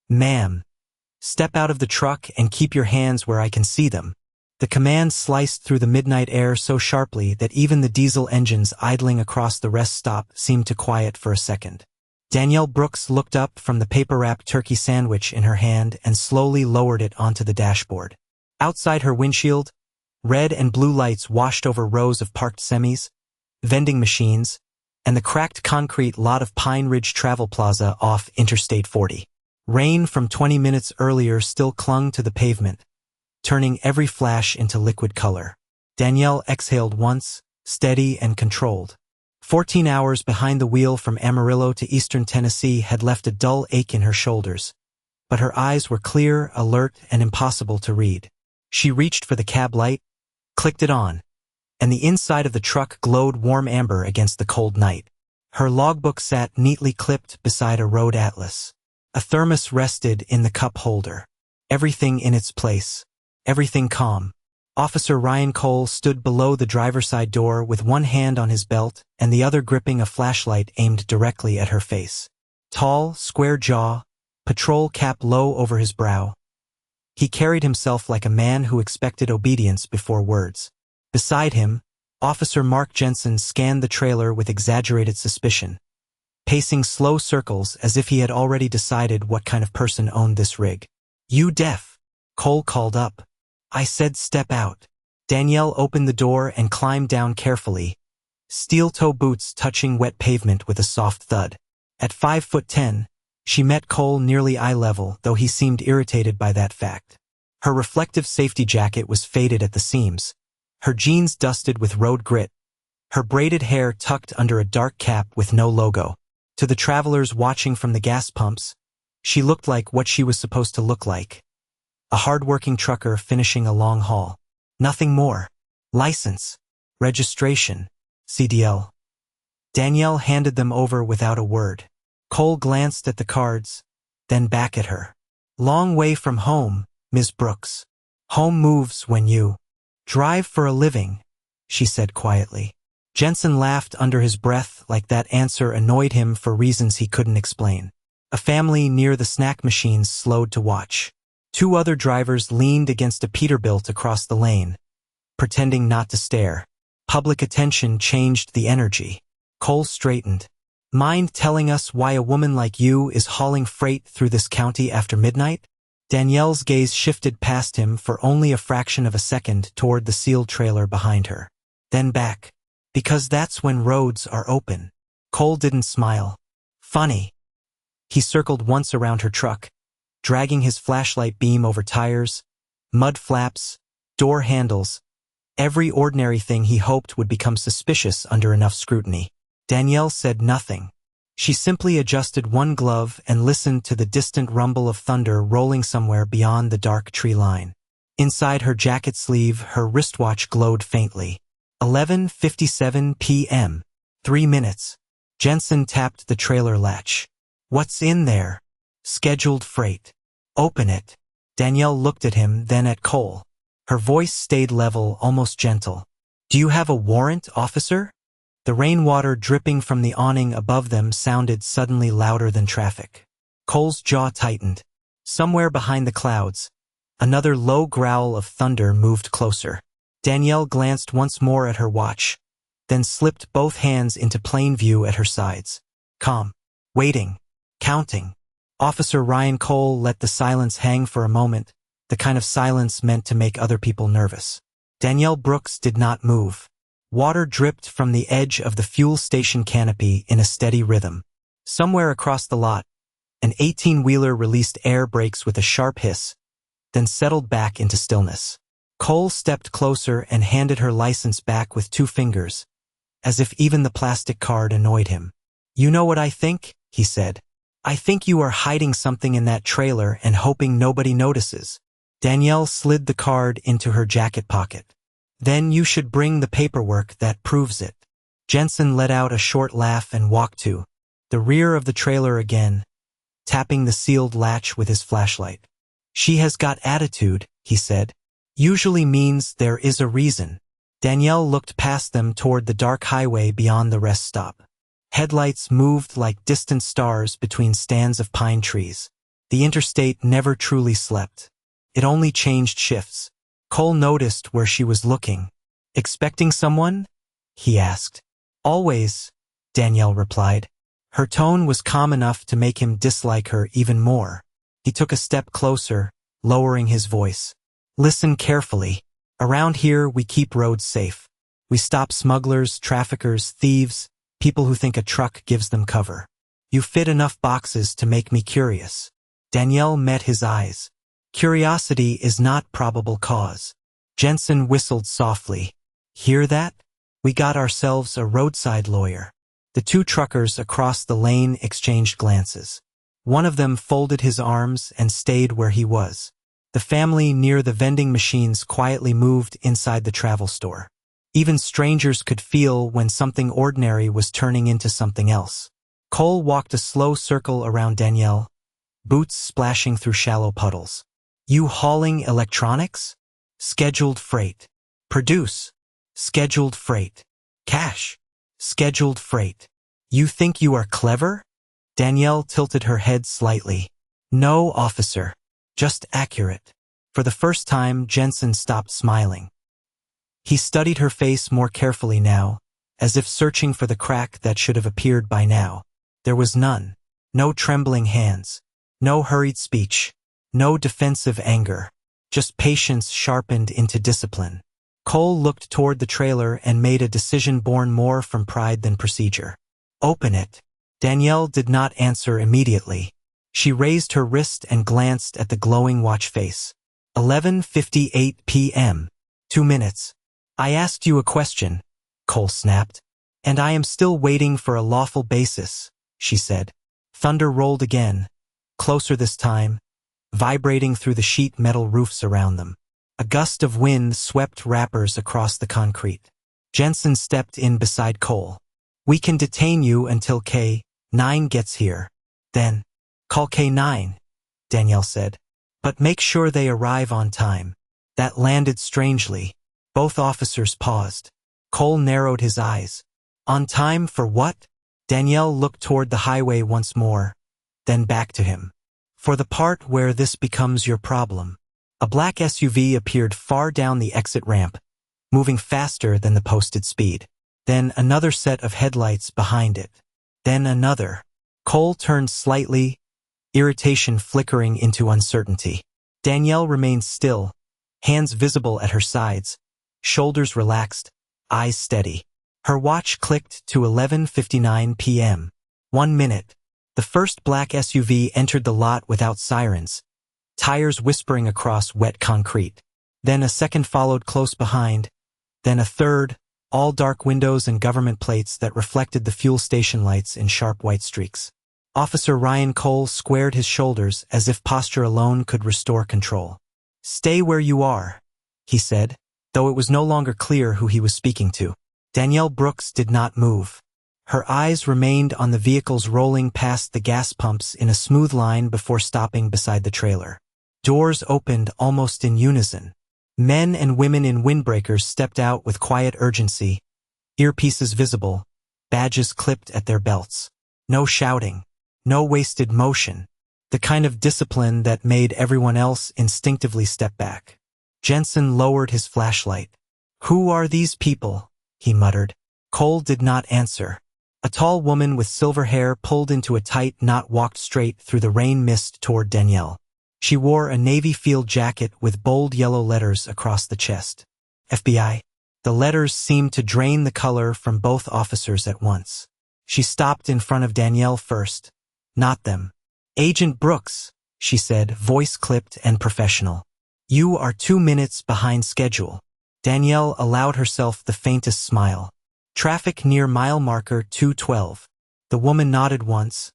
"Ma'am, step out of the truck and keep your hands where I can see them." The command sliced through the midnight air so sharply that even the diesel engines idling across the rest stop seemed to quiet for a second. Danielle Brooks looked up from the paper-wrapped turkey sandwich in her hand and slowly lowered it onto the dashboard. Outside her windshield, red and blue lights washed over rows of parked semis, vending machines, and the cracked concrete lot of Pine Ridge Travel Plaza off Interstate 40. Rain from 20 minutes earlier still clung to the pavement, turning every flash into liquid color. Danielle exhaled once, steady and controlled. 14 hours behind the wheel from Amarillo to eastern Tennessee had left a dull ache in her shoulders, but her eyes were clear, alert, and impossible to read. She reached for the cab light, clicked it on, and the inside of the truck glowed warm amber against the cold night. Her logbook sat neatly clipped beside a road atlas. A thermos rested in the cup holder. Everything in its place. Everything calm. Officer Ryan Cole stood below the driver's side door with one hand on his belt and the other gripping a flashlight aimed directly at her face. Tall, square jaw, patrol cap low over his brow. He carried himself like a man who expected obedience before words. Beside him, Officer Mark Jensen scanned the trailer with exaggerated suspicion, pacing slow circles as if he had already decided what kind of person owned this rig. "You deaf?" Cole called up. "I said step out." Danielle opened the door and climbed down carefully, steel-toe boots touching wet pavement with a soft thud. At 5'10", she met Cole nearly eye level, though he seemed irritated by that fact. Her reflective safety jacket was faded at the seams, her jeans dusted with road grit, her braided hair tucked under a dark cap with no logo. To the travelers watching from the gas pumps, she looked like what she was supposed to look like. A hard-working trucker finishing a long haul. Nothing more. License. Registration. CDL. Danielle handed them over without a word. Cole glanced at the cards, then back at her. "Long way from home, Ms. Brooks. Home moves when you drive for a living," she said quietly. Jensen laughed under his breath like that answer annoyed him for reasons he couldn't explain. A family near the snack machines slowed to watch. Two other drivers leaned against a Peterbilt across the lane, pretending not to stare. Public attention changed the energy. Cole straightened. "Mind telling us why a woman like you is hauling freight through this county after midnight?" Danielle's gaze shifted past him for only a fraction of a second toward the sealed trailer behind her. Then back. "Because that's when roads are open." Cole didn't smile. "Funny." He circled once around her truck, dragging his flashlight beam over tires, mud flaps, door handles, every ordinary thing he hoped would become suspicious under enough scrutiny. Danielle said nothing. She simply adjusted one glove and listened to the distant rumble of thunder rolling somewhere beyond the dark tree line. Inside her jacket sleeve, her wristwatch glowed faintly. 11:57 p.m. 3 minutes. Jensen tapped the trailer latch. "What's in there?" "Scheduled freight." "Open it." Danielle looked at him, then at Cole. Her voice stayed level, almost gentle. "Do you have a warrant, officer?" The rainwater dripping from the awning above them sounded suddenly louder than traffic. Cole's jaw tightened. Somewhere behind the clouds, another low growl of thunder moved closer. Danielle glanced once more at her watch, then slipped both hands into plain view at her sides. Calm. Waiting. Counting. Officer Ryan Cole let the silence hang for a moment, the kind of silence meant to make other people nervous. Danielle Brooks did not move. Water dripped from the edge of the fuel station canopy in a steady rhythm. Somewhere across the lot, an 18-wheeler released air brakes with a sharp hiss, then settled back into stillness. Cole stepped closer and handed her license back with 2 fingers, as if even the plastic card annoyed him. "You know what I think?" he said. "I think you are hiding something in that trailer and hoping nobody notices." Danielle slid the card into her jacket pocket. "Then you should bring the paperwork that proves it." Jensen let out a short laugh and walked to the rear of the trailer again, tapping the sealed latch with his flashlight. "She has got attitude," he said. "Usually means there is a reason." Danielle looked past them toward the dark highway beyond the rest stop. Headlights moved like distant stars between stands of pine trees. The interstate never truly slept. It only changed shifts. Cole noticed where she was looking. "Expecting someone?" he asked. "Always," Danielle replied. Her tone was calm enough to make him dislike her even more. He took a step closer, lowering his voice. "Listen carefully. Around here, we keep roads safe. We stop smugglers, traffickers, thieves, people who think a truck gives them cover. You fit enough boxes to make me curious." Danielle met his eyes. "Curiosity is not probable cause." Jensen whistled softly. "Hear that? We got ourselves a roadside lawyer." The two truckers across the lane exchanged glances. One of them folded his arms and stayed where he was. The family near the vending machines quietly moved inside the travel store. Even strangers could feel when something ordinary was turning into something else. Cole walked a slow circle around Danielle, boots splashing through shallow puddles. "You hauling electronics? Scheduled freight. Produce. Scheduled freight. Cash. Scheduled freight. You think you are clever?" Danielle tilted her head slightly. "No, officer. Just accurate." For the first time, Jensen stopped smiling. He studied her face more carefully now, as if searching for the crack that should have appeared by now. There was none. No trembling hands. No hurried speech. No defensive anger. Just patience sharpened into discipline. Cole looked toward the trailer and made a decision born more from pride than procedure. "Open it." Danielle did not answer immediately. She raised her wrist and glanced at the glowing watch face. 11:58 p.m. 2 minutes. "I asked you a question," Cole snapped. "And I am still waiting for a lawful basis," she said. Thunder rolled again, closer this time, vibrating through the sheet metal roofs around them. A gust of wind swept wrappers across the concrete. Jensen stepped in beside Cole. "We can detain you until K9 gets here. Then, call K9, Danielle said. "But make sure they arrive on time." That landed strangely. Both officers paused. Cole narrowed his eyes. "On time for what?" Danielle looked toward the highway once more, then back to him. "For the part where this becomes your problem." A black SUV appeared far down the exit ramp, moving faster than the posted speed. Then another set of headlights behind it. Then another. Cole turned slightly, irritation flickering into uncertainty. Danielle remained still, hands visible at her sides, shoulders relaxed, eyes steady. Her watch clicked to 11:59 p.m. 1 minute. The first black SUV entered the lot without sirens, tires whispering across wet concrete. Then a second followed close behind, then a third, all dark windows and government plates that reflected the fuel station lights in sharp white streaks. Officer Ryan Cole squared his shoulders as if posture alone could restore control. "Stay where you are," he said, though it was no longer clear who he was speaking to. Danielle Brooks did not move. Her eyes remained on the vehicles rolling past the gas pumps in a smooth line before stopping beside the trailer. Doors opened almost in unison. Men and women in windbreakers stepped out with quiet urgency, earpieces visible, badges clipped at their belts. No shouting, no wasted motion, the kind of discipline that made everyone else instinctively step back. Jensen lowered his flashlight. "Who are these people?" he muttered. Cole did not answer. A tall woman with silver hair pulled into a tight knot walked straight through the rain mist toward Danielle. She wore a navy field jacket with bold yellow letters across the chest. FBI. The letters seemed to drain the color from both officers at once. She stopped in front of Danielle first, not them. "Agent Brooks," she said, voice clipped and professional. "You are 2 minutes behind schedule." Danielle allowed herself the faintest smile. "Traffic near mile marker 212. The woman nodded once,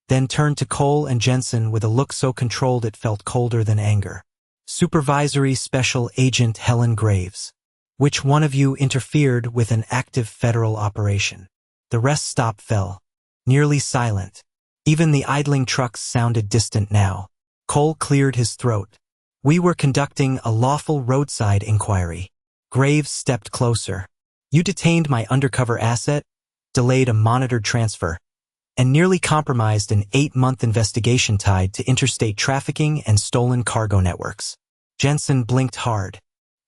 then turned to Cole and Jensen with a look so controlled it felt colder than anger. "Supervisory Special Agent Helen Graves. Which one of you interfered with an active federal operation?" The rest fell, nearly silent. Even the idling trucks sounded distant now. Cole cleared his throat. "We were conducting a lawful roadside inquiry." Graves stepped closer. "You detained my undercover asset, delayed a monitored transfer, and nearly compromised an 8-month investigation tied to interstate trafficking and stolen cargo networks. Jensen blinked hard.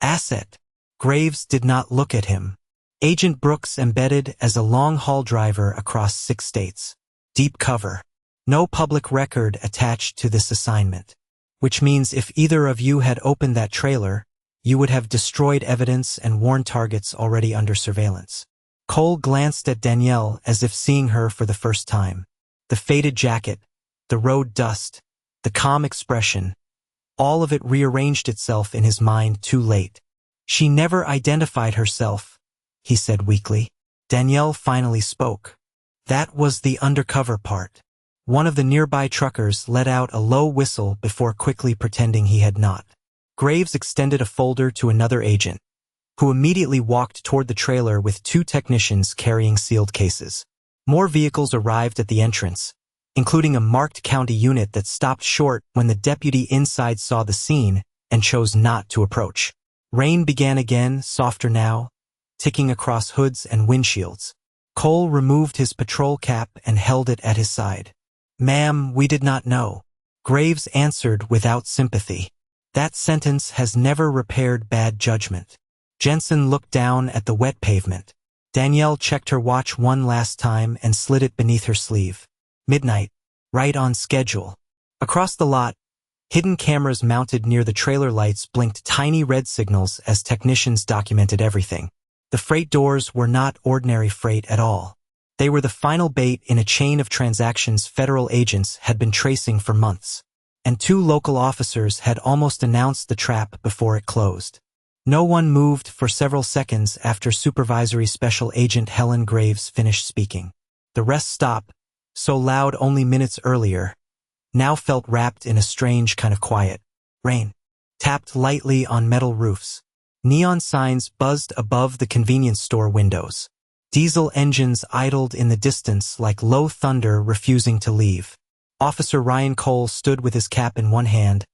Asset. Graves did not look at him. Agent Brooks embedded as a long-haul driver across 6 states. Deep cover. No public record attached to this assignment. Which means if either of you had opened that trailer, you would have destroyed evidence and warned targets already under surveillance. Cole glanced at Danielle as if seeing her for the first time. The faded jacket, the road dust, the calm expression, all of it rearranged itself in his mind too late. She never identified herself, he said weakly. Danielle finally spoke. That was the undercover part. One of the nearby truckers let out a low whistle before quickly pretending he had not. Graves extended a folder to another agent, who immediately walked toward the trailer with 2 technicians carrying sealed cases. More vehicles arrived at the entrance, including a marked county unit that stopped short when the deputy inside saw the scene and chose not to approach. Rain began again, softer now, ticking across hoods and windshields. Cole removed his patrol cap and held it at his side. "Ma'am, we did not know." Graves answered without sympathy. "That sentence has never repaired bad judgment." Jensen looked down at the wet pavement. Danielle checked her watch one last time and slid it beneath her sleeve. Midnight. Right on schedule. Across the lot, hidden cameras mounted near the trailer lights blinked tiny red signals as technicians documented everything. The freight doors were not ordinary freight at all. They were the final bait in a chain of transactions federal agents had been tracing for months. And 2 local officers had almost announced the trap before it closed. No one moved for several seconds after Supervisory Special Agent Helen Graves finished speaking. The rest stopped, so loud only minutes earlier, now felt wrapped in a strange kind of quiet. Rain tapped lightly on metal roofs. Neon signs buzzed above the convenience store windows. Diesel engines idled in the distance like low thunder refusing to leave. Officer Ryan Cole stood with his cap in one hand,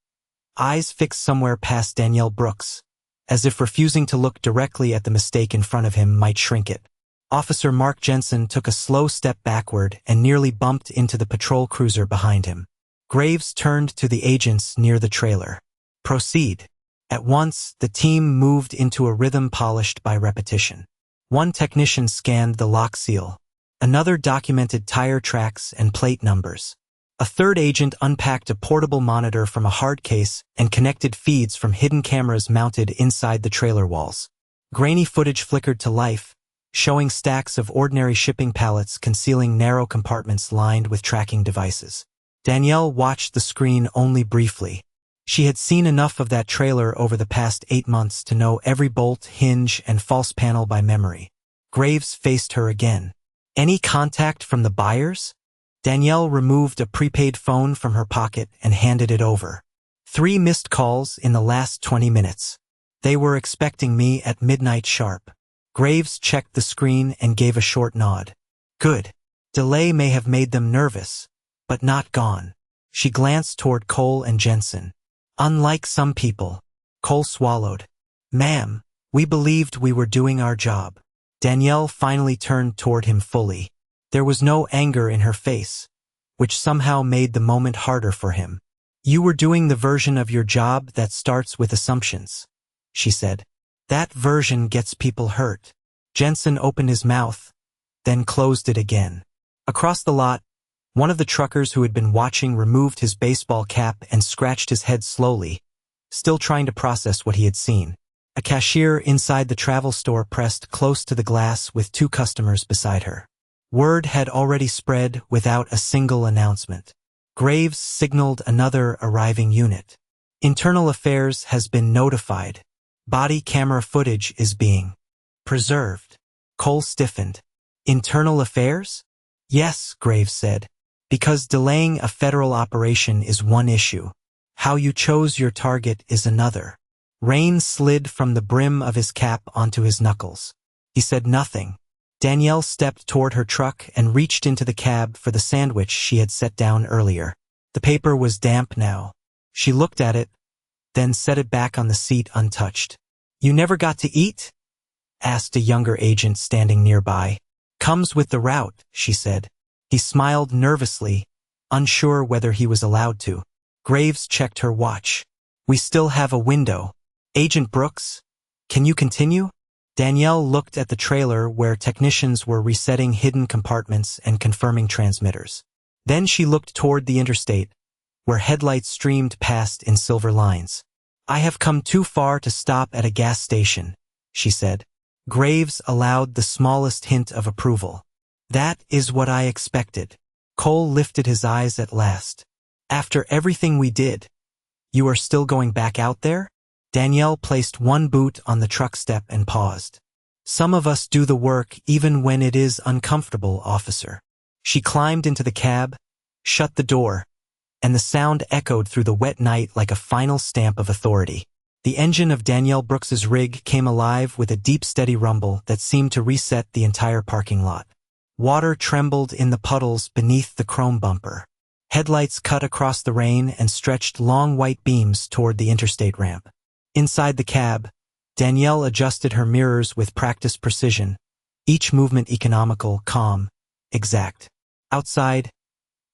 eyes fixed somewhere past Danielle Brooks, as if refusing to look directly at the mistake in front of him might shrink it. Officer Mark Jensen took a slow step backward and nearly bumped into the patrol cruiser behind him. Graves turned to the agents near the trailer. "Proceed." At once, the team moved into a rhythm polished by repetition. One technician scanned the lock seal. Another documented tire tracks and plate numbers. A third agent unpacked a portable monitor from a hard case and connected feeds from hidden cameras mounted inside the trailer walls. Grainy footage flickered to life, showing stacks of ordinary shipping pallets concealing narrow compartments lined with tracking devices. Danielle watched the screen only briefly. She had seen enough of that trailer over the past 8 months to know every bolt, hinge, and false panel by memory. Graves faced her again. "Any contact from the buyers?" Danielle removed a prepaid phone from her pocket and handed it over. 3 missed calls in the last 20 minutes. They were expecting me at midnight sharp. Graves checked the screen and gave a short nod. "Good. Delay may have made them nervous, but not gone." She glanced toward Cole and Jensen. "Unlike some people." Cole swallowed. "Ma'am, we believed we were doing our job." Danielle finally turned toward him fully. There was no anger in her face, which somehow made the moment harder for him. "You were doing the version of your job that starts with assumptions," she said. "That version gets people hurt." Jensen opened his mouth, then closed it again. Across the lot, one of the truckers who had been watching removed his baseball cap and scratched his head slowly, still trying to process what he had seen. A cashier inside the travel store pressed close to the glass with 2 customers beside her. Word had already spread without a single announcement. Graves signaled another arriving unit. "Internal Affairs has been notified. Body camera footage is being preserved." Cole stiffened. "Internal Affairs?" "Yes," Graves said. "Because delaying a federal operation is one issue. How you chose your target is another." Rain slid from the brim of his cap onto his knuckles. He said nothing. Danielle stepped toward her truck and reached into the cab for the sandwich she had set down earlier. The paper was damp now. She looked at it, then set it back on the seat untouched. "You never got to eat?" asked a younger agent standing nearby. "Comes with the route," she said. He smiled nervously, unsure whether he was allowed to. Graves checked her watch. We still have a window. Agent Brooks, can you continue? Danielle looked at the trailer where technicians were resetting hidden compartments and confirming transmitters. Then she looked toward the interstate, where headlights streamed past in silver lines. I have come too far to stop at a gas station, she said. Graves allowed the smallest hint of approval. That is what I expected. Cole lifted his eyes at last. After everything we did, you are still going back out there? Danielle placed one boot on the truck step and paused. Some of us do the work even when it is uncomfortable, officer. She climbed into the cab, shut the door, and the sound echoed through the wet night like a final stamp of authority. The engine of Danielle Brooks's rig came alive with a deep, steady rumble that seemed to reset the entire parking lot. Water trembled in the puddles beneath the chrome bumper. Headlights cut across the rain and stretched long white beams toward the interstate ramp. Inside the cab, Danielle adjusted her mirrors with practiced precision, each movement economical, calm, exact. Outside,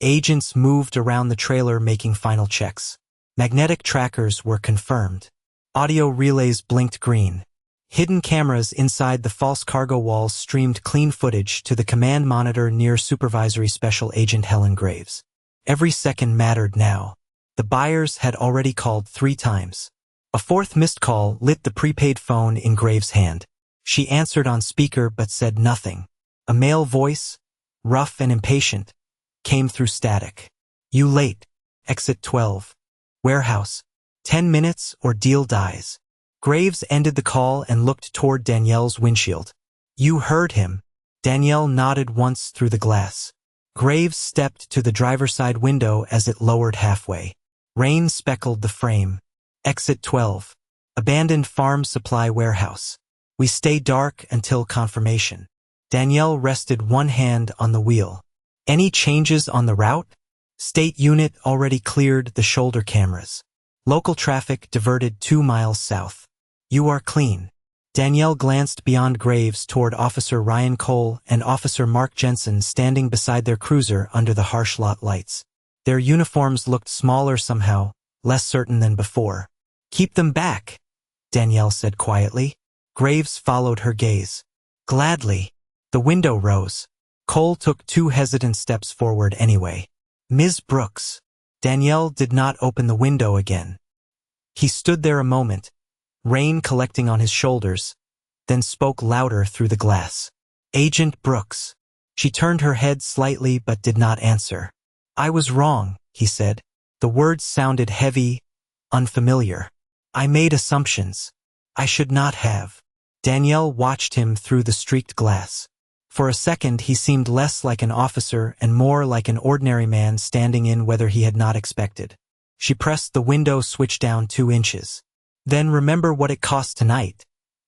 agents moved around the trailer making final checks. Magnetic trackers were confirmed. Audio relays blinked green. Hidden cameras inside the false cargo walls streamed clean footage to the command monitor near Supervisory Special Agent Helen Graves. Every second mattered now. The buyers had already called 3 times. A fourth missed call lit the prepaid phone in Graves' hand. She answered on speaker but said nothing. A male voice, rough and impatient, came through static. You late. Exit 12. Warehouse. 10 minutes or deal dies. Graves ended the call and looked toward Danielle's windshield. You heard him. Danielle nodded once through the glass. Graves stepped to the driver's side window as it lowered halfway. Rain speckled the frame. Exit 12. Abandoned farm supply warehouse. We stay dark until confirmation. Danielle rested one hand on the wheel. Any changes on the route? State unit already cleared the shoulder cameras. Local traffic diverted 2 miles south. You are clean. Danielle glanced beyond Graves toward Officer Ryan Cole and Officer Mark Jensen standing beside their cruiser under the harsh lot lights. Their uniforms looked smaller somehow, less certain than before. Keep them back, Danielle said quietly. Graves followed her gaze. Gladly. The window rose. Cole took 2 hesitant steps forward anyway. Ms. Brooks. Danielle did not open the window again. He stood there a moment, rain collecting on his shoulders, then spoke louder through the glass. Agent Brooks. She turned her head slightly but did not answer. I was wrong, he said. The words sounded heavy, unfamiliar. I made assumptions. I should not have. Danielle watched him through the streaked glass. For a second he seemed less like an officer and more like an ordinary man standing in weather he had not expected. She pressed the window switch down 2 inches. Then remember what it cost tonight,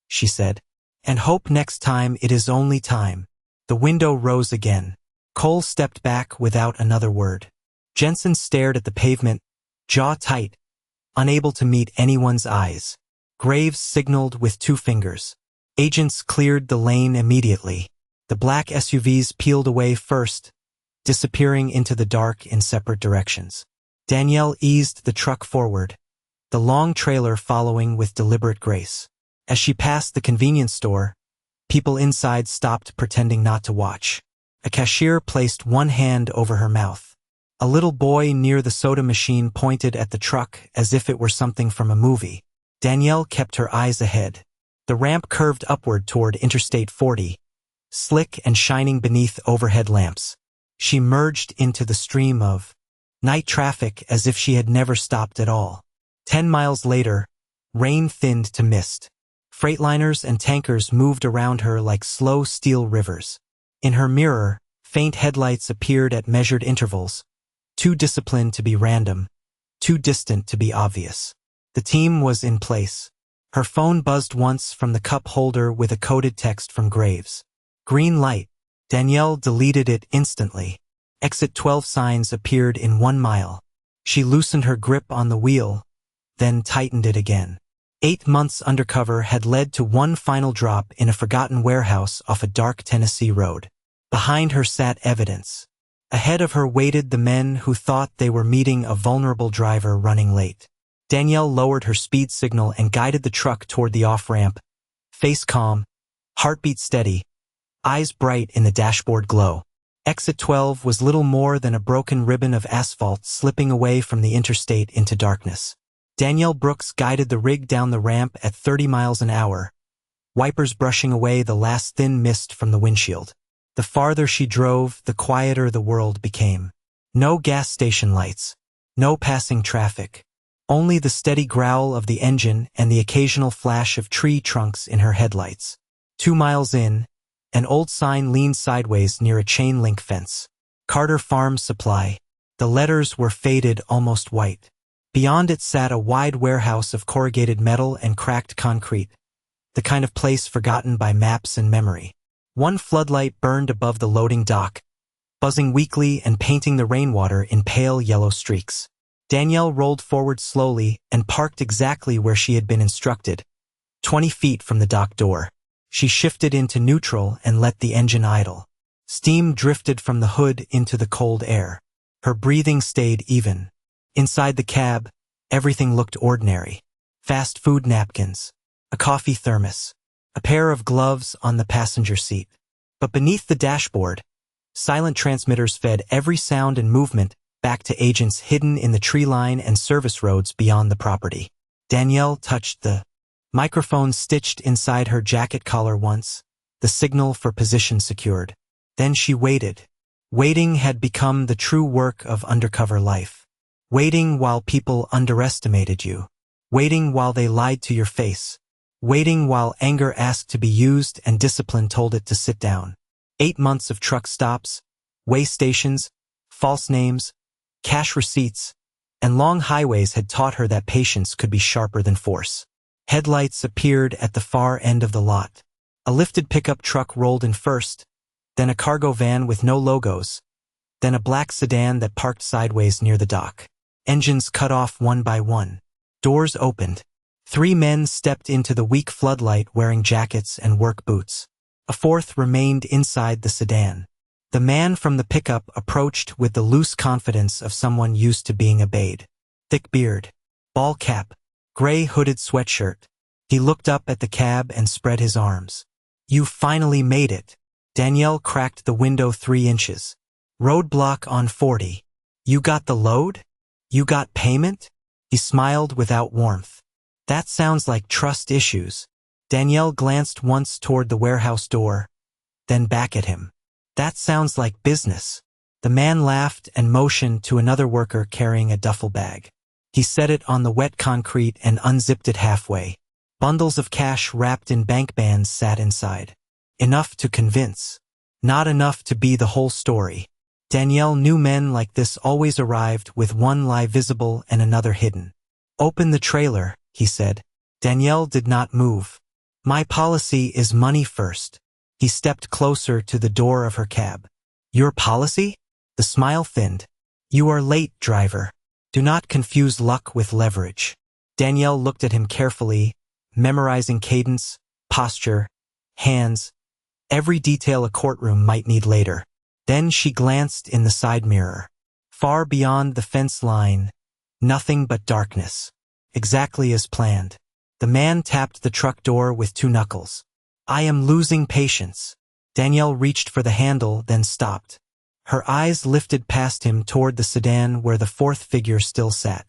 she said, and hope next time it is only time. The window rose again. Cole stepped back without another word. Jensen stared at the pavement, jaw tight, unable to meet anyone's eyes. Graves signaled with 2 fingers. Agents cleared the lane immediately. The black SUVs peeled away first, disappearing into the dark in separate directions. Danielle eased the truck forward, the long trailer following with deliberate grace. As she passed the convenience store, people inside stopped pretending not to watch. A cashier placed one hand over her mouth. A little boy near the soda machine pointed at the truck as if it were something from a movie. Danielle kept her eyes ahead. The ramp curved upward toward Interstate 40, slick and shining beneath overhead lamps. She merged into the stream of night traffic as if she had never stopped at all. 10 miles later, rain thinned to mist. Freightliners and tankers moved around her like slow steel rivers. In her mirror, faint headlights appeared at measured intervals, too disciplined to be random, too distant to be obvious. The team was in place. Her phone buzzed once from the cup holder with a coded text from Graves. Green light. Danielle deleted it instantly. Exit 12 signs appeared in 1 mile. She loosened her grip on the wheel, then tightened it again. 8 months undercover had led to one final drop in a forgotten warehouse off a dark Tennessee road. Behind her sat evidence. Ahead of her waited the men who thought they were meeting a vulnerable driver running late. Danielle lowered her speed signal and guided the truck toward the off-ramp, face calm, heartbeat steady, eyes bright in the dashboard glow. Exit 12 was little more than a broken ribbon of asphalt slipping away from the interstate into darkness. Danielle Brooks guided the rig down the ramp at 30 miles an hour, wipers brushing away the last thin mist from the windshield. The farther she drove, the quieter the world became. No gas station lights, no passing traffic, only the steady growl of the engine and the occasional flash of tree trunks in her headlights. 2 miles in, an old sign leaned sideways near a chain-link fence. Carter Farm Supply. The letters were faded almost white. Beyond it sat a wide warehouse of corrugated metal and cracked concrete, the kind of place forgotten by maps and memory. One floodlight burned above the loading dock, buzzing weakly and painting the rainwater in pale yellow streaks. Danielle rolled forward slowly and parked exactly where she had been instructed, 20 feet from the dock door. She shifted into neutral and let the engine idle. Steam drifted from the hood into the cold air. Her breathing stayed even. Inside the cab, everything looked ordinary. Fast food napkins, a coffee thermos, a pair of gloves on the passenger seat. But beneath the dashboard, silent transmitters fed every sound and movement back to agents hidden in the tree line and service roads beyond the property. Danielle touched the microphone stitched inside her jacket collar once, the signal for position secured. Then she waited. Waiting had become the true work of undercover life. Waiting while people underestimated you. Waiting while they lied to your face. Waiting while anger asked to be used and discipline told it to sit down. 8 months of truck stops, way stations, false names, cash receipts, and long highways had taught her that patience could be sharper than force. Headlights appeared at the far end of the lot. A lifted pickup truck rolled in first, then a cargo van with no logos, then a black sedan that parked sideways near the dock. Engines cut off one by one. Doors opened. 3 men stepped into the weak floodlight wearing jackets and work boots. A 4th remained inside the sedan. The man from the pickup approached with the loose confidence of someone used to being obeyed. Thick beard, ball cap, gray hooded sweatshirt. He looked up at the cab and spread his arms. "You finally made it." Danielle cracked the window 3 inches. "Roadblock on 40. You got the load? You got payment?" He smiled without warmth. "That sounds like trust issues." Danielle glanced once toward the warehouse door, then back at him. "That sounds like business." The man laughed and motioned to another worker carrying a duffel bag. He set it on the wet concrete and unzipped it halfway. Bundles of cash wrapped in bank bands sat inside. Enough to convince. Not enough to be the whole story. Danielle knew men like this always arrived with one lie visible and another hidden. "Open the trailer," he said. Danielle did not move. "My policy is money first." He stepped closer to the door of her cab. "Your policy?" The smile thinned. "You are late, driver. Do not confuse luck with leverage." Danielle looked at him carefully, memorizing cadence, posture, hands, every detail a courtroom might need later. Then she glanced in the side mirror. Far beyond the fence line, nothing but darkness. Exactly as planned. The man tapped the truck door with 2 knuckles. "I am losing patience." Danielle reached for the handle, then stopped. Her eyes lifted past him toward the sedan where the 4th figure still sat,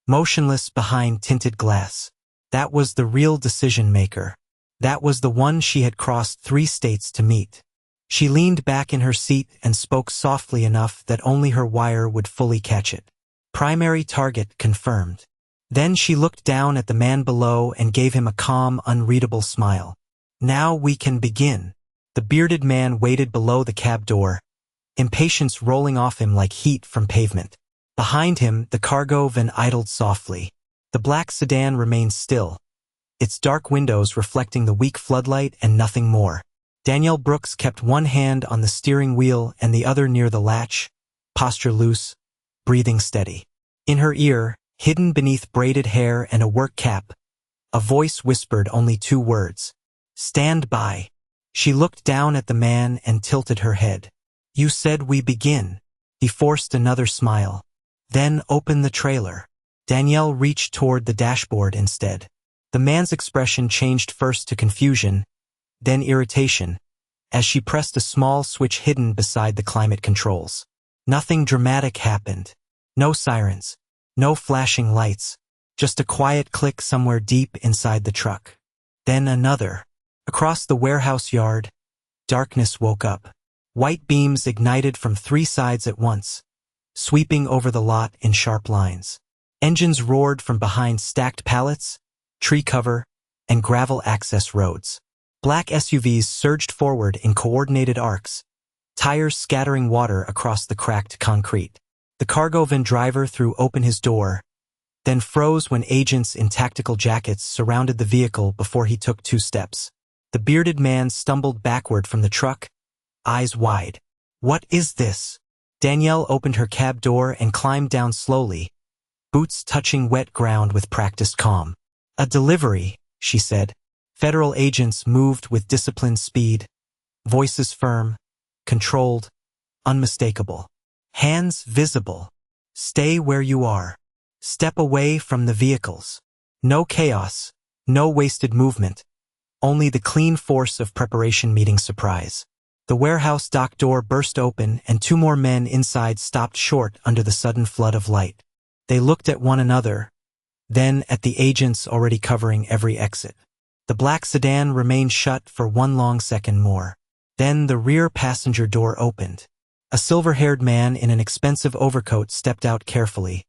motionless behind tinted glass. That was the real decision maker. That was the one she had crossed 3 states to meet. She leaned back in her seat and spoke softly enough that only her wire would fully catch it. Primary target confirmed. Then she looked down at the man below and gave him a calm, unreadable smile. "Now we can begin." The bearded man waited below the cab door, impatience rolling off him like heat from pavement. Behind him, the cargo van idled softly. The black sedan remained still, its dark windows reflecting the weak floodlight and nothing more. Danielle Brooks kept one hand on the steering wheel and the other near the latch, posture loose, breathing steady. In her ear, hidden beneath braided hair and a work cap, a voice whispered only 2 words. "Stand by." She looked down at the man and tilted her head. "You said we begin." He forced another smile. Then opened the trailer. Danielle reached toward the dashboard instead. The man's expression changed first to confusion, then irritation, as she pressed a small switch hidden beside the climate controls. Nothing dramatic happened. No sirens. No flashing lights. Just a quiet click somewhere deep inside the truck. Then another. Across the warehouse yard, darkness woke up. White beams ignited from 3 sides at once, sweeping over the lot in sharp lines. Engines roared from behind stacked pallets, tree cover, and gravel access roads. Black SUVs surged forward in coordinated arcs, tires scattering water across the cracked concrete. The cargo van driver threw open his door, then froze when agents in tactical jackets surrounded the vehicle before he took 2 steps. The bearded man stumbled backward from the truck, eyes wide. "What is this?" Danielle opened her cab door and climbed down slowly, boots touching wet ground with practiced calm. "A delivery," she said. Federal agents moved with disciplined speed, voices firm, controlled, unmistakable. Hands visible. "Stay where you are. Step away from the vehicles." No chaos, no wasted movement, only the clean force of preparation meeting surprise. The warehouse dock door burst open and 2 more men inside stopped short under the sudden flood of light. They looked at one another, then at the agents already covering every exit. The black sedan remained shut for 1 long second more. Then the rear passenger door opened. A silver-haired man in an expensive overcoat stepped out carefully,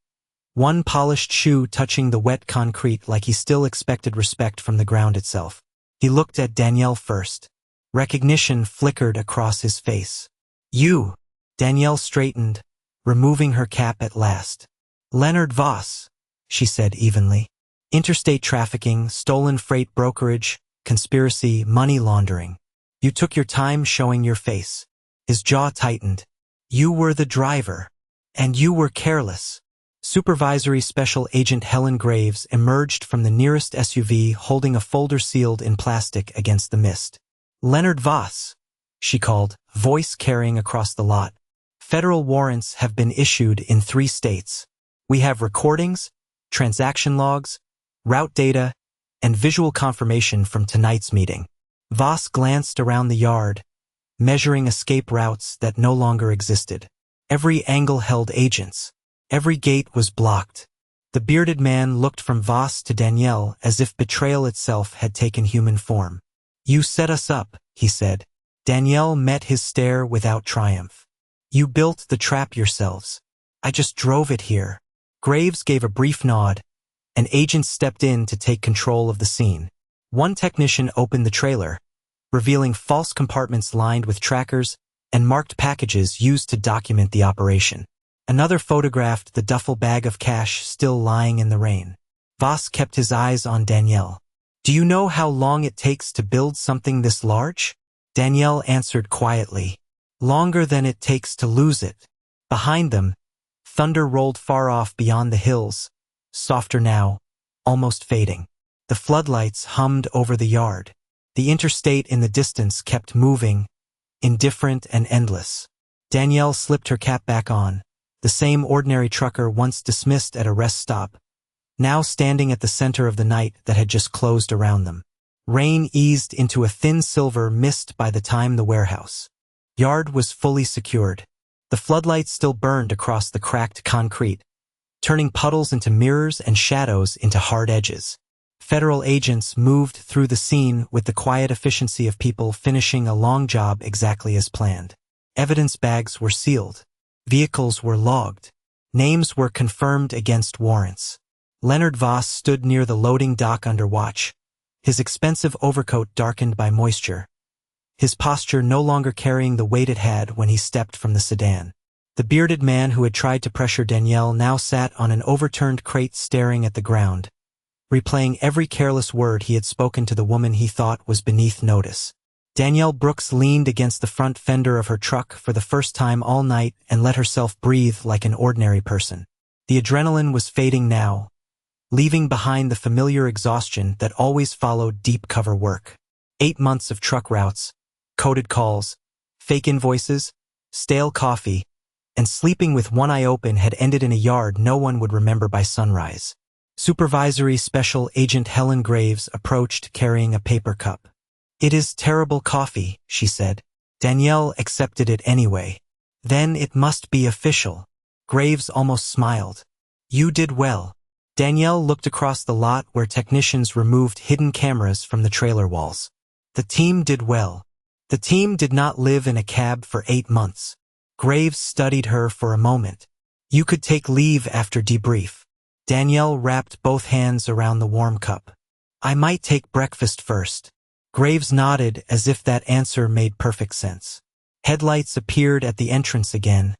one polished shoe touching the wet concrete like he still expected respect from the ground itself. He looked at Danielle first. Recognition flickered across his face. "You!" Danielle straightened, removing her cap at last. "Leonard Voss," she said evenly. "Interstate trafficking, stolen freight brokerage, conspiracy, money laundering. You took your time showing your face." His jaw tightened. "You were the driver. And you were careless." Supervisory Special Agent Helen Graves emerged from the nearest SUV holding a folder sealed in plastic against the mist. "Leonard Voss," she called, voice carrying across the lot. "Federal warrants have been issued in 3 states. We have recordings, transaction logs, route data, and visual confirmation from tonight's meeting." Voss glanced around the yard, measuring escape routes that no longer existed. Every angle held agents. Every gate was blocked. The bearded man looked from Voss to Danielle as if betrayal itself had taken human form. "You set us up," he said. Danielle met his stare without triumph. "You built the trap yourselves. I just drove it here." Graves gave a brief nod, and agents stepped in to take control of the scene. One technician opened the trailer, revealing false compartments lined with trackers and marked packages used to document the operation. Another photographed the duffel bag of cash still lying in the rain. Voss kept his eyes on Danielle. "Do you know how long it takes to build something this large?" Danielle answered quietly. "Longer than it takes to lose it." Behind them, thunder rolled far off beyond the hills, softer now, almost fading. The floodlights hummed over the yard. The interstate in the distance kept moving, indifferent and endless. Danielle slipped her cap back on, the same ordinary trucker once dismissed at a rest stop, now standing at the center of the night that had just closed around them. Rain eased into a thin silver mist by the time the warehouse yard was fully secured. The floodlights still burned across the cracked concrete, turning puddles into mirrors and shadows into hard edges. Federal agents moved through the scene with the quiet efficiency of people finishing a long job exactly as planned. Evidence bags were sealed. Vehicles were logged. Names were confirmed against warrants. Leonard Voss stood near the loading dock under watch, his expensive overcoat darkened by moisture, his posture no longer carrying the weight it had when he stepped from the sedan. The bearded man who had tried to pressure Danielle now sat on an overturned crate staring at the ground, replaying every careless word he had spoken to the woman he thought was beneath notice. Danielle Brooks leaned against the front fender of her truck for the first time all night and let herself breathe like an ordinary person. The adrenaline was fading now, leaving behind the familiar exhaustion that always followed deep cover work. 8 months of truck routes, coded calls, fake invoices, stale coffee, and sleeping with one eye open had ended in a yard no one would remember by sunrise. Supervisory Special Agent Helen Graves approached carrying a paper cup. "It is terrible coffee," she said. Danielle accepted it anyway. "Then it must be official." Graves almost smiled. "You did well." Danielle looked across the lot where technicians removed hidden cameras from the trailer walls. The team did well. The team did not live in a cab for 8 months. Graves studied her for a moment. "You could take leave after debrief." Danielle wrapped both hands around the warm cup. "I might take breakfast first." Graves nodded as if that answer made perfect sense. Headlights appeared at the entrance again,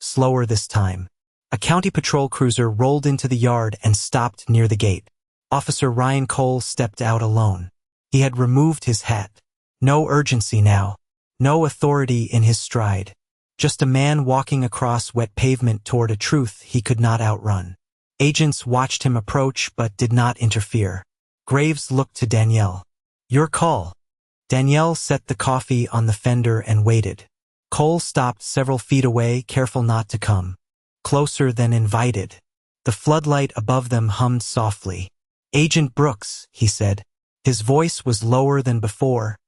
slower this time. A county patrol cruiser rolled into the yard and stopped near the gate. Officer Ryan Cole stepped out alone. He had removed his hat. No urgency now. No authority in his stride. Just a man walking across wet pavement toward a truth he could not outrun. Agents watched him approach but did not interfere. Graves looked to Danielle. "Your call." Danielle set the coffee on the fender and waited. Cole stopped several feet away, careful not to come closer than invited. The floodlight above them hummed softly. "Agent Brooks," he said. His voice was lower than before,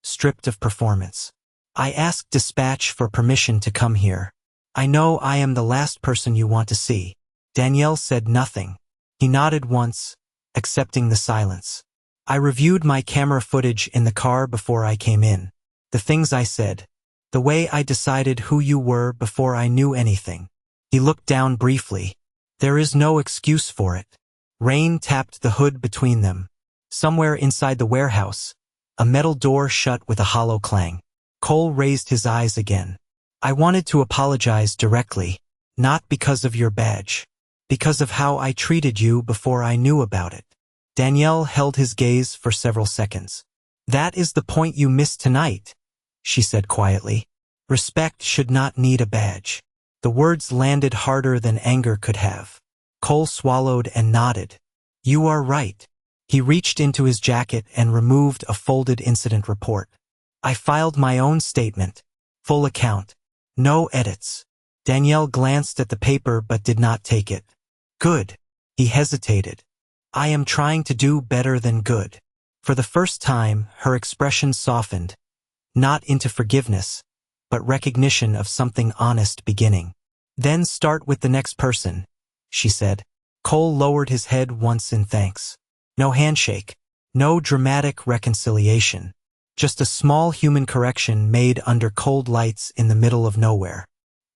stripped of performance. "I asked dispatch for permission to come here. I know I am the last person you want to see." Danielle said nothing. He nodded once, accepting the silence. "I reviewed my camera footage in the car before I came in. The things I said. The way I decided who you were before I knew anything." He looked down briefly. "There is no excuse for it." Rain tapped the hood between them. Somewhere inside the warehouse, a metal door shut with a hollow clang. Cole raised his eyes again. "I wanted to apologize directly, not because of your badge, because of how I treated you before I knew about it." Danielle held his gaze for several seconds. "That is the point you missed tonight," she said quietly. "Respect should not need a badge." The words landed harder than anger could have. Cole swallowed and nodded. "You are right." He reached into his jacket and removed a folded incident report. "I filed my own statement. Full account. No edits." Danielle glanced at the paper but did not take it. "Good." He hesitated. "I am trying to do better than good." For the first time, her expression softened, not into forgiveness, but recognition of something honest beginning. "Then start with the next person," she said. Cole lowered his head once in thanks. No handshake, no dramatic reconciliation, just a small human correction made under cold lights in the middle of nowhere.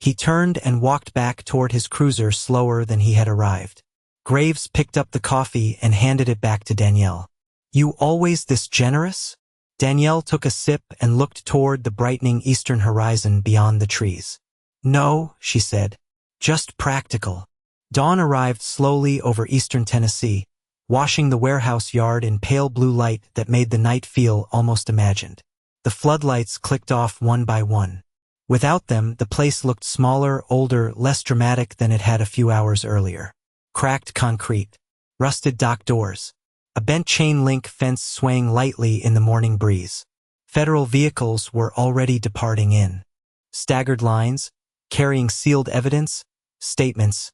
He turned and walked back toward his cruiser slower than he had arrived. Graves picked up the coffee and handed it back to Danielle. "You always this generous?" Danielle took a sip and looked toward the brightening eastern horizon beyond the trees. "No," she said, "just practical." Dawn arrived slowly over eastern Tennessee, washing the warehouse yard in pale blue light that made the night feel almost imagined. The floodlights clicked off one by one. Without them, the place looked smaller, older, less dramatic than it had a few hours earlier. Cracked concrete, rusted dock doors, a bent chain link fence swaying lightly in the morning breeze. Federal vehicles were already departing in. Staggered lines, carrying sealed evidence, statements,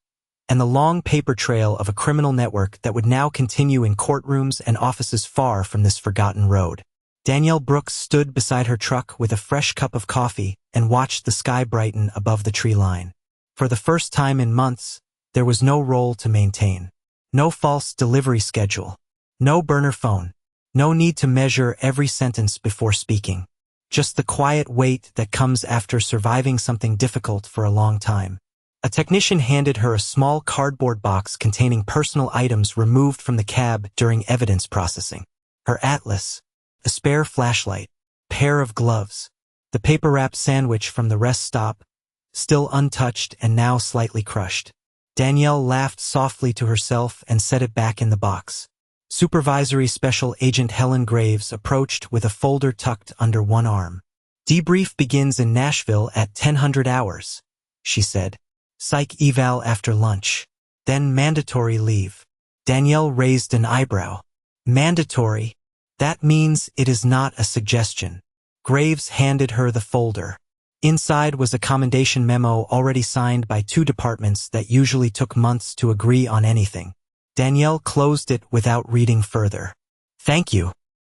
and the long paper trail of a criminal network that would now continue in courtrooms and offices far from this forgotten road. Danielle Brooks stood beside her truck with a fresh cup of coffee and watched the sky brighten above the tree line. For the first time in months, there was no role to maintain. No false delivery schedule. No burner phone. No need to measure every sentence before speaking. Just the quiet weight that comes after surviving something difficult for a long time. A technician handed her a small cardboard box containing personal items removed from the cab during evidence processing. Her atlas, a spare flashlight, pair of gloves, the paper-wrapped sandwich from the rest stop, still untouched and now slightly crushed. Danielle laughed softly to herself and set it back in the box. Supervisory Special Agent Helen Graves approached with a folder tucked under one arm. "Debrief begins in Nashville at 10:00 hours, she said. "Psych eval after lunch. Then mandatory leave." Danielle raised an eyebrow. "Mandatory? That means it is not a suggestion." Graves handed her the folder. Inside was a commendation memo already signed by 2 departments that usually took months to agree on anything. Danielle closed it without reading further. "Thank you."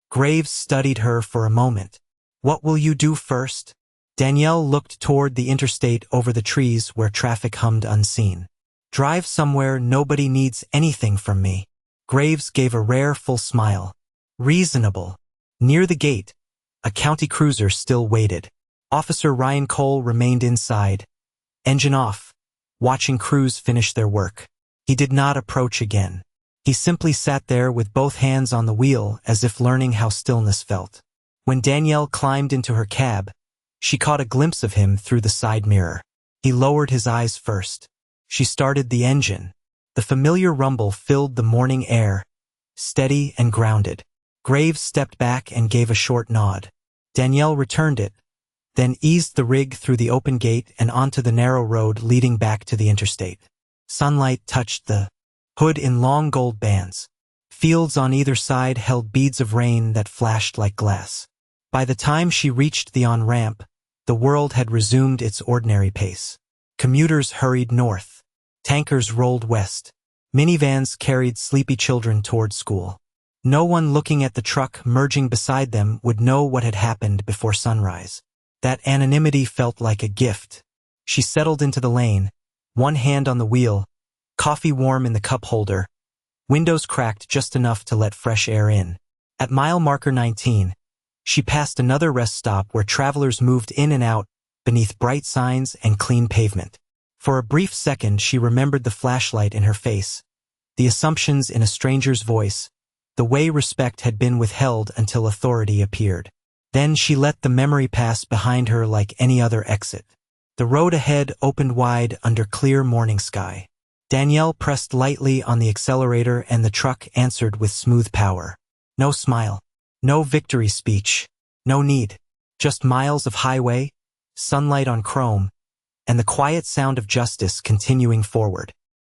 Graves studied her for a moment. "What will you do first?" Danielle looked toward the interstate over the trees where traffic hummed unseen. "Drive somewhere nobody needs anything from me." Graves gave a rare full smile. "Reasonable." Near the gate, a county cruiser still waited. Officer Ryan Cole remained inside, engine off, watching crews finish their work. He did not approach again. He simply sat there with both hands on the wheel as if learning how stillness felt. When Danielle climbed into her cab, she caught a glimpse of him through the side mirror. He lowered his eyes first. She started the engine. The familiar rumble filled the morning air, steady and grounded. Graves stepped back and gave a short nod. Danielle returned it, then eased the rig through the open gate and onto the narrow road leading back to the interstate. Sunlight touched the hood in long gold bands. Fields on either side held beads of rain that flashed like glass. By the time she reached the on-ramp, the world had resumed its ordinary pace. Commuters hurried north. Tankers rolled west. Minivans carried sleepy children toward school. No one looking at the truck merging beside them would know what had happened before sunrise. That anonymity felt like a gift. She settled into the lane, one hand on the wheel, coffee warm in the cup holder, windows cracked just enough to let fresh air in. At mile marker 19, she passed another rest stop where travelers moved in and out beneath bright signs and clean pavement. For a brief second, she remembered the flashlight in her face, the assumptions in a stranger's voice, the way respect had been withheld until authority appeared. Then she let the memory pass behind her like any other exit. The road ahead opened wide under clear morning sky. Danielle pressed lightly on the accelerator and the truck answered with smooth power. No smile, no victory speech, no need. Just miles of highway, sunlight on chrome, and the quiet sound of justice continuing forward.